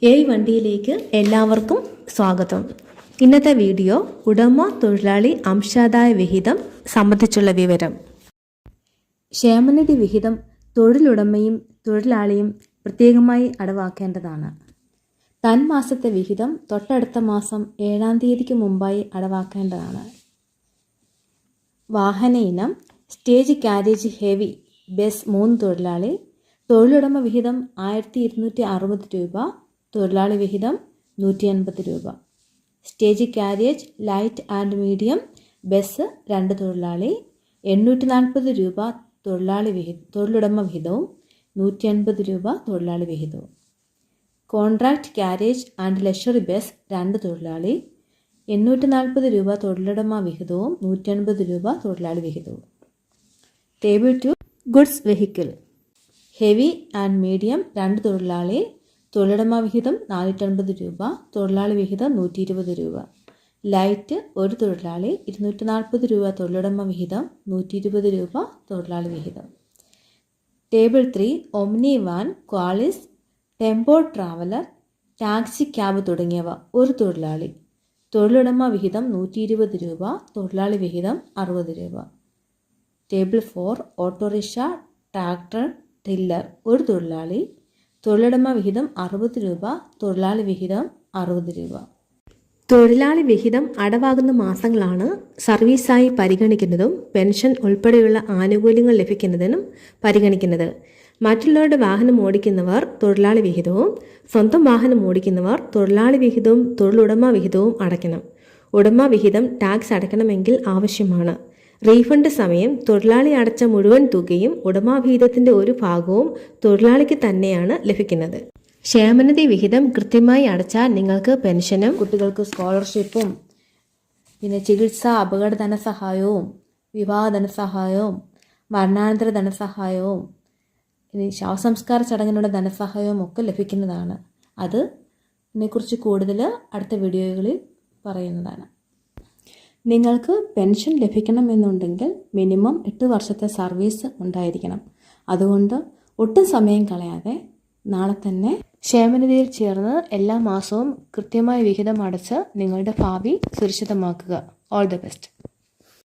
ഏയ് വണ്ടിയിലേക്ക് എല്ലാവർക്കും സ്വാഗതം. ഇന്നത്തെ വീഡിയോ ഉടമ തൊഴിലാളി അംശാദായ വിഹിതം സംബന്ധിച്ചുള്ള വിവരം. ക്ഷേമനിധി വിഹിതം തൊഴിലുടമയും തൊഴിലാളിയും പ്രത്യേകമായി അടവാക്കേണ്ടതാണ്. തന്മാസത്തെ വിഹിതം തൊട്ടടുത്ത മാസം 7-ാം തീയതിക്ക് മുമ്പായി അടവാക്കേണ്ടതാണ്. വാഹന ഇനം സ്റ്റേജ് കാരേജ് ഹെവി ബസ് 3 തൊഴിലാളി. തൊഴിലുടമ വിഹിതം 1260 രൂപ, തൊഴിലാളി വിഹിതം 180 രൂപ. Stage carriage light and medium bus 2 തൊഴിലാളി, 840 രൂപ തൊഴിലുടമ വിഹിതവും 180 രൂപ തൊഴിലാളി വിഹിതവും. Contract carriage and luxury bus 2 തൊഴിലാളി, 840 രൂപ തൊഴിലുടമ വിഹിതവും 180 രൂപ തൊഴിലാളി വിഹിതവും. Table 2 goods vehicle heavy and medium 2 തൊഴിലാളി, തൊഴിലുടമ വിഹിതം 450 രൂപ, തൊഴിലാളി വിഹിതം 120 രൂപ. ലൈറ്റ് 1 തൊഴിലാളി, 240 രൂപ തൊഴിലുടമ വിഹിതം, 120 രൂപ തൊഴിലാളി വിഹിതം. Table 3 Omni van, Qualis, Tempo Traveller, taxi cab തുടങ്ങിയവ 1 തൊഴിലാളി, തൊഴിലുടമ വിഹിതം 120 രൂപ, തൊഴിലാളി വിഹിതം 60 രൂപ. ടേബിൾ 4 ഓട്ടോറിക്ഷ, ട്രാക്ടർ, ടില്ലർ 1 തൊഴിലാളി, തൊഴിലുടമ വിഹിതം 60 രൂപ, തൊഴിലാളി വിഹിതം 60 രൂപ. തൊഴിലാളി വിഹിതം അടവാകുന്ന മാസങ്ങളാണ് സർവീസായി പരിഗണിക്കുന്നതും പെൻഷൻ ഉൾപ്പെടെയുള്ള ആനുകൂല്യങ്ങൾ ലഭിക്കുന്നതിനും പരിഗണിക്കുന്നത്. മറ്റുള്ളവരുടെ വാഹനം ഓടിക്കുന്നവർ തൊഴിലാളി വിഹിതവും, സ്വന്തം വാഹനം ഓടിക്കുന്നവർ തൊഴിലാളി വിഹിതവും തൊഴിലുടമ വിഹിതവും അടയ്ക്കണം. ഉടമ വിഹിതം ടാക്സ് അടയ്ക്കണമെങ്കിൽ ആവശ്യമാണ്. റീഫണ്ട് സമയം തൊഴിലാളി അടച്ച മുഴുവൻ തുകയും ഉടമാവിഹിതത്തിൻ്റെ ഒരു ഭാഗവും തൊഴിലാളിക്ക് തന്നെയാണ് ലഭിക്കുന്നത്. ക്ഷേമനിധി വിഹിതം കൃത്യമായി അടച്ചാൽ നിങ്ങൾക്ക് പെൻഷനും കുട്ടികൾക്ക് സ്കോളർഷിപ്പും പിന്നെ ചികിത്സ അപകട ധനസഹായവും വിവാഹ ധനസഹായവും മരണാനന്തര ധനസഹായവും ഇനി ശവസംസ്കാര ചടങ്ങിനുള്ള ധനസഹായവും ഒക്കെ ലഭിക്കുന്നതാണ്. അതിനെക്കുറിച്ച് കൂടുതൽ അടുത്ത വീഡിയോകളിൽ പറയുന്നതാണ്. നിങ്ങൾക്ക് പെൻഷൻ ലഭിക്കണമെന്നുണ്ടെങ്കിൽ മിനിമം 8 വർഷത്തെ സർവീസ് ഉണ്ടായിരിക്കണം. അതുകൊണ്ട് ഒട്ടും സമയം കളയാതെ നാളെ തന്നെ ക്ഷേമനിധിയിൽ ചേർന്ന് എല്ലാ മാസവും കൃത്യമായ വിഹിതം അടച്ച് നിങ്ങളുടെ ഭാവി സുരക്ഷിതമാക്കുക. All the best.